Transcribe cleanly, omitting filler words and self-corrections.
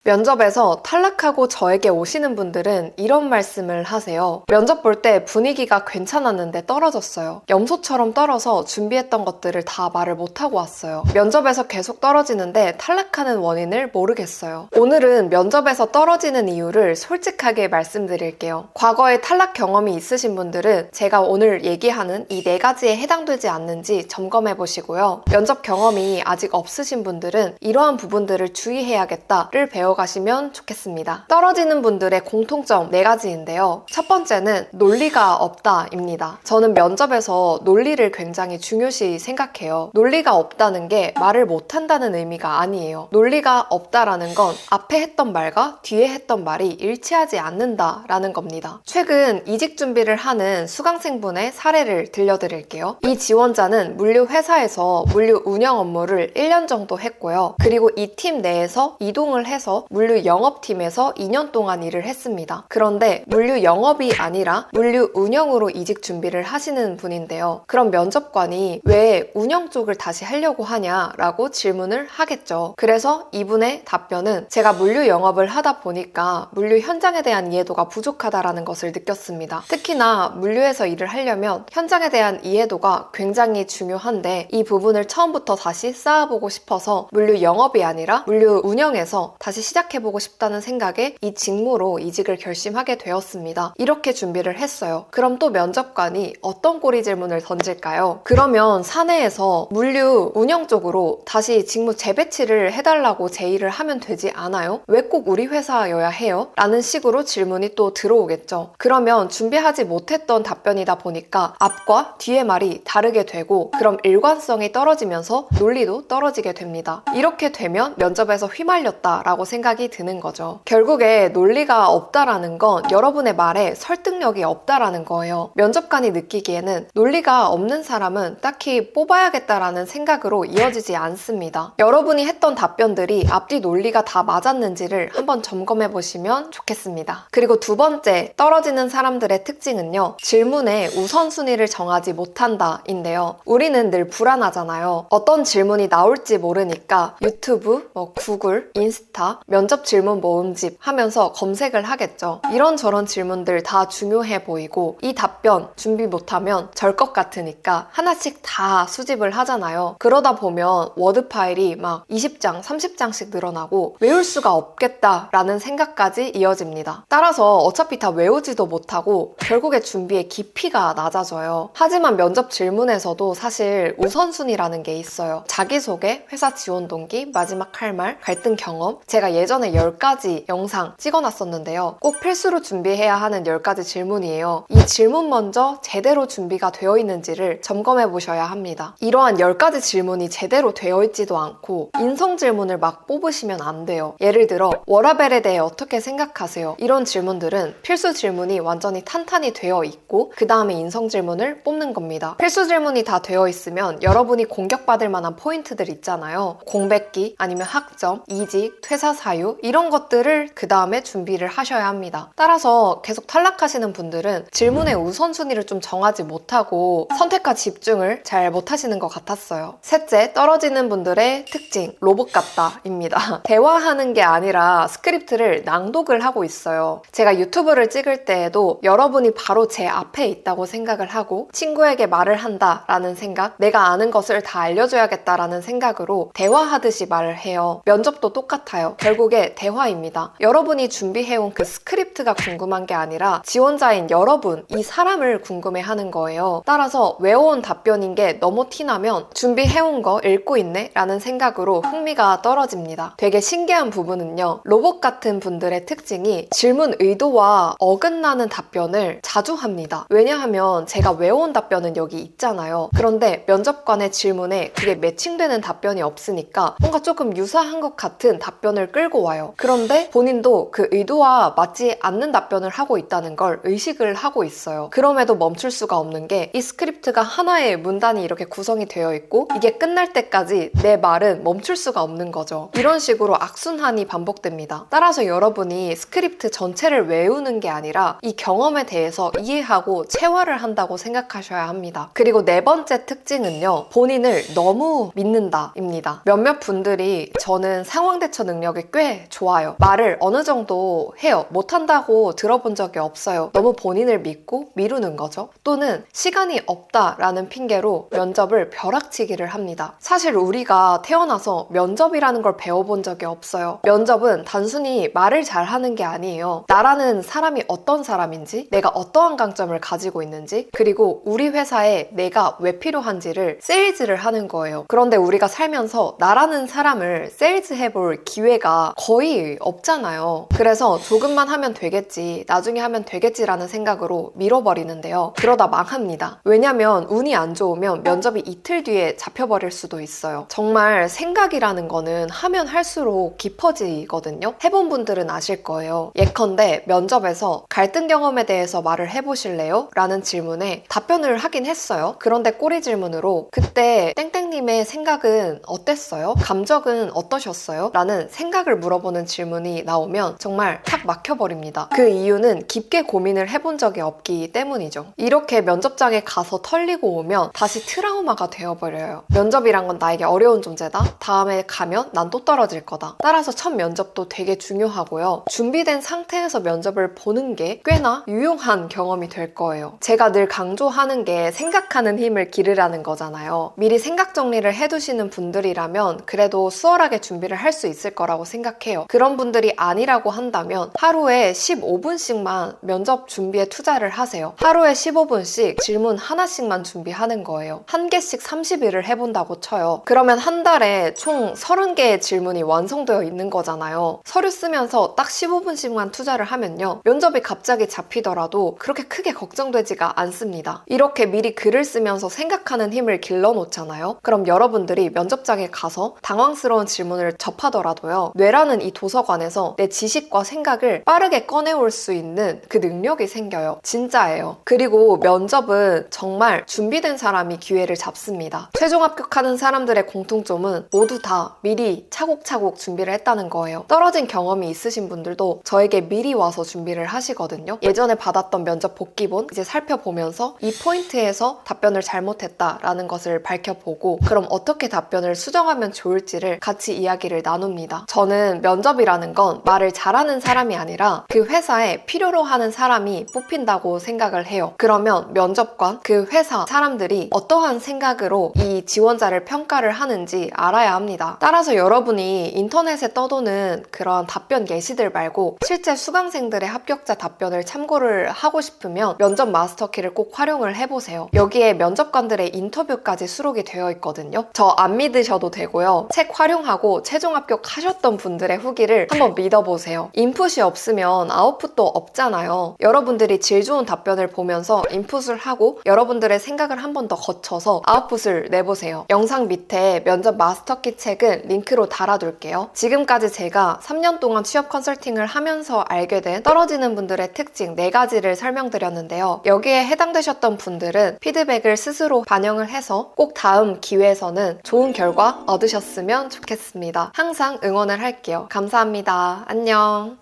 면접에서 탈락하고 저에게 오시는 분들은 이런 말씀을 하세요. 면접 볼 때 분위기가 괜찮았는데 떨어졌어요. 염소처럼 떨어서 준비했던 것들을 다 말을 못하고 왔어요. 면접에서 계속 떨어지는데 탈락하는 원인을 모르겠어요. 오늘은 면접에서 떨어지는 이유를 솔직하게 말씀드릴게요. 과거에 탈락 경험이 있으신 분들은 제가 오늘 얘기하는 이 4가지에 해당되지 않는지 점검해 보시고요. 면접 경험이 아직 없으신 분들은 이러한 부분들을 주의해야겠다를 배워가시면 좋겠습니다. 떨어지는 분들의 공통점 4가지인데요. 첫 번째는 논리가 없다입니다. 저는 면접에서 논리를 굉장히 중요시 생각해요. 논리가 없다는 게 말을 못한다는 의미가 아니에요. 논리가 없다라는 건 앞에 했던 말과 뒤에 했던 말이 일치하지 않는다라는 겁니다. 최근 이직 준비를 하는 수강생분의 사례를 들려드릴게요. 이 지원자는 물류 회사에서 물류 운영 업무를 1년 정도 했고요. 그리고 이 팀 내에서 이동을 해서 물류 영업팀에서 2년 동안 일을 했습니다. 그런데 물류 영업이 아니라 물류 운영으로 이직 준비를 하시는 분인데요. 그럼 면접관이 왜 운영 쪽을 다시 하려고 하냐라고 질문을 하겠죠. 그래서 이분의 답변은 제가 물류 영업을 하다 보니까 물류 현장에 대한 이해도가 부족하다라는 것을 느꼈습니다. 특히나 물류에서 일을 하려면 현장에 대한 이해도가 굉장히 중요한데 이 부분을 처음부터 다시 쌓아보고 싶어서 물류 영업이 아니라 물류 운영에서 다시 시작해보고 싶다는 생각에 이 직무로 이직을 결심하게 되었습니다. 이렇게 준비를 했어요. 그럼 또 면접관이 어떤 꼬리 질문을 던질까요? 그러면 사내에서 물류 운영 쪽으로 다시 직무 재배치를 해달라고 제의를 하면 되지 않아요? 왜 꼭 우리 회사여야 해요? 라는 식으로 질문이 또 들어오겠죠. 그러면 준비하지 못했던 답변이다 보니까 앞과 뒤의 말이 다르게 되고 그럼 일관성이 떨어지면서 논리도 떨어지게 됩니다. 이렇게 되면 면접에서 휘말렸다라고 생각이 드는 거죠. 결국에 논리가 없다라는 건 여러분의 말에 설득력이 없다라는 거예요. 면접관이 느끼기에는 논리가 없는 사람은 딱히 뽑아야겠다라는 생각으로 이어지지 않습니다. 여러분이 했던 답변들이 앞뒤 논리가 다 맞았는지를 한번 점검해 보시면 좋겠습니다. 그리고 두 번째, 떨어지는 사람들의 특징은요. 질문의 우선순위를 정하지 못한다인데요. 우리는 늘 불안하잖아요. 어떤 질문이 나올지 모르니까 유튜브, 구글, 인스타, 면접 질문 모음집 하면서 검색을 하겠죠. 이런저런 질문들 다 중요해 보이고 이 답변 준비 못하면 절 것 같으니까 하나씩 다 수집을 하잖아요. 그러다 보면 워드 파일이 막 20장, 30장씩 늘어나고 외울 수가 없겠다라는 생각까지 이어집니다. 따라서 어차피 다 외우지도 못하고 결국에 준비의 깊이가 낮아져요. 하지만 면접 질문에서도 사실 우선순위라는 게 있어요. 자기소개, 회사 지원 동기, 마지막 할 말, 갈등 경험. 제가 예전에 10가지 영상 찍어놨었는데요. 꼭 필수로 준비해야 하는 10가지 질문이에요. 이 질문 먼저 제대로 준비가 되어 있는지를 점검해 보셔야 합니다. 이러한 10가지 질문이 제대로 되어 있지도 않고 인성 질문을 막 뽑으시면 안 돼요. 예를 들어 워라벨에 대해 어떻게 생각하세요? 이런 질문들은 필수 질문이 완전히 탄탄히 되어 있고 그 다음에 인성 질문을 뽑는 겁니다. 필수 질문이 다 되어 있으면 여러분이 공격받을 만한 포인트들 있잖아요. 공백기, 아니면 학점, 이직, 퇴사 사유 이런 것들을 그 다음에 준비를 하셔야 합니다. 따라서 계속 탈락하시는 분들은 질문의 우선순위를 좀 정하지 못하고 선택과 집중을 잘 못하시는 것 같았어요. 셋째, 떨어지는 분들의 특징, 로봇 같다입니다. 대화하는 게 아니라 스크립트를 낭독을 하고 있어요. 제가 유튜브를 찍을 때에도 여러분이 바로 제 앞에 있다고 생각을 하고 친구에게 말을 한다라는 생각, 내가 아는 것을 다 알려줘야겠다라는 생각으로 대화하듯이 말을 해요. 면접도 똑같아요. 결국에 대화입니다. 여러분이 준비해온 그 스크립트가 궁금한 게 아니라 지원자인 여러분, 이 사람을 궁금해하는 거예요. 따라서 외워온 답변인 게 너무 티나면 준비해온 거 읽고 있네? 라는 생각으로 흥미가 떨어집니다. 되게 신기한 부분은요. 로봇 같은 분들의 특징이 질문 의도와 어긋나는 답변을 자주 합니다. 왜냐하면 제가 외워온 답변은 여기 있잖아요. 그런데 면접관의 질문에 그게 매칭되는 답변이 없으니까 뭔가 조금 유사한 것 같은 답변을 끌고 와요. 그런데 본인도 그 의도와 맞지 않는 답변을 하고 있다는 걸 의식을 하고 있어요. 그럼에도 멈출 수가 없는 게 이 스크립트가 하나의 문단이 이렇게 구성이 되어 있고 이게 끝날 때까지 내 말은 멈출 수가 없는 거죠. 이런 식으로 악순환이 반복됩니다. 따라서 여러분이 스크립트 전체를 외우는 게 아니라 이 경험에 대해서 이해하고 체화를 한다고 생각하셔야 합니다. 그리고 네 번째 특징은요. 본인을 너무 믿는다입니다. 몇몇 분들이 저는 상황 대처 능력이 꽤 좋아요. 말을 어느 정도 해요. 못한다고 들어본 적이 없어요. 너무 본인을 믿고 미루는 거죠. 또는 시간이 없다라는 핑계로 면접을 벼락치기를 합니다. 사실 우리가 태어나서 면접이라는 걸 배워본 적이 없어요. 면접은 단순히 말을 잘하는 게 아니에요. 나라는 사람이 어떤 사람인지, 내가 어떠한 강점을 가지고 있는지, 그리고 우리 회사에 내가 왜 필요한지를 세일즈를 하는 거예요. 그런데 우리가 살면서 나라는 사람을 세일즈 해볼 기회가 거의 없잖아요. 그래서 조금만 하면 되겠지, 나중에 하면 되겠지라는 생각으로 밀어버리는데요. 그러다 망합니다. 왜냐면 운이 안 좋으면 면접이 이틀 뒤에 잡혀버릴 수도 있어요. 정말 생각이라는 거는 하면 할수록 깊어지거든요. 해본 분들은 아실 거예요. 예컨대 면접에서 갈등 경험에 대해서 말을 해보실래요? 라는 질문에 답변을 하긴 했어요. 그런데 꼬리 질문으로 그때 땡땡님의 생각은 어땠어요? 감정은 어떠셨어요? 라는 생각을 물어보는 질문이 나오면 정말 탁 막혀버립니다. 그 이유는 깊게 고민을 해본 적이 없기 때문이죠. 이렇게 면접장에 가서 털리고 오면 다시 트라우마가 되어버려요. 면접이란 건 나에게 어려운 존재다? 다음에 가면 난 또 떨어질 거다. 따라서 첫 면접도 되게 중요하고요. 준비된 상태에서 면접을 보는 게 꽤나 유용한 경험이 될 거예요. 제가 늘 강조하는 게 생각하는 힘을 기르라는 거잖아요. 미리 생각 정리를 해두시는 분들이라면 그래도 수월하게 준비를 할 수 있을 거라고 생각해요. 그런 분들이 아니라고 한다면 하루에 15분씩만 면접 준비에 투자를 하세요. 하루에 15분씩 질문 하나씩만 준비하는 거예요. 한 개씩 30일을 해본다고 쳐요. 그러면 한 달에 총 30개의 질문이 완성되어 있는 거잖아요. 서류 쓰면서 딱 15분씩만 투자를 하면요. 면접이 갑자기 잡히더라도 그렇게 크게 걱정되지가 않습니다. 이렇게 미리 글을 쓰면서 생각하는 힘을 길러놓잖아요. 그럼 여러분들이 면접장에 가서 당황스러운 질문을 접하더라도요. 뇌라는 이 도서관에서 내 지식과 생각을 빠르게 꺼내올 수 있는 그 능력이 생겨요. 진짜예요. 그리고 면접은 정말 준비된 사람이 기회를 잡습니다. 최종 합격하는 사람들의 공통점은 모두 다 미리 차곡차곡 준비를 했다는 거예요. 떨어진 경험이 있으신 분들도 저에게 미리 와서 준비를 하시거든요. 예전에 받았던 면접 복기본 이제 살펴보면서 이 포인트에서 답변을 잘못했다라는 것을 밝혀보고 그럼 어떻게 답변을 수정하면 좋을지를 같이 이야기를 나눕니다. 저는 면접이라는 건 말을 잘하는 사람이 아니라 그 회사에 필요로 하는 사람이 뽑힌다고 생각을 해요. 그러면 면접관, 그 회사 사람들이 어떠한 생각으로 이 지원자를 평가를 하는지 알아야 합니다. 따라서 여러분이 인터넷에 떠도는 그런 답변 예시들 말고 실제 수강생들의 합격자 답변을 참고를 하고 싶으면 면접 마스터키를 꼭 활용을 해보세요. 여기에 면접관들의 인터뷰까지 수록이 되어 있거든요. 저 안 믿으셔도 되고요. 책 활용하고 최종 합격하셨던 분들의 후기를 한번 믿어보세요. 인풋이 없으면 아웃풋도 없잖아요. 여러분들이 질 좋은 답변을 보면서 인풋을 하고 여러분들의 생각을 한 번 더 거쳐서 아웃풋을 내보세요. 영상 밑에 면접 마스터키 책은 링크로 달아둘게요. 지금까지 제가 3년 동안 취업 컨설팅을 하면서 알게 된 떨어지는 분들의 특징 4가지를 설명드렸는데요. 여기에 해당되셨던 분들은 피드백을 스스로 반영을 해서 꼭 다음 기회에서는 좋은 결과 얻으셨으면 좋겠습니다. 항상 응원을 할게요. 감사합니다. 안녕.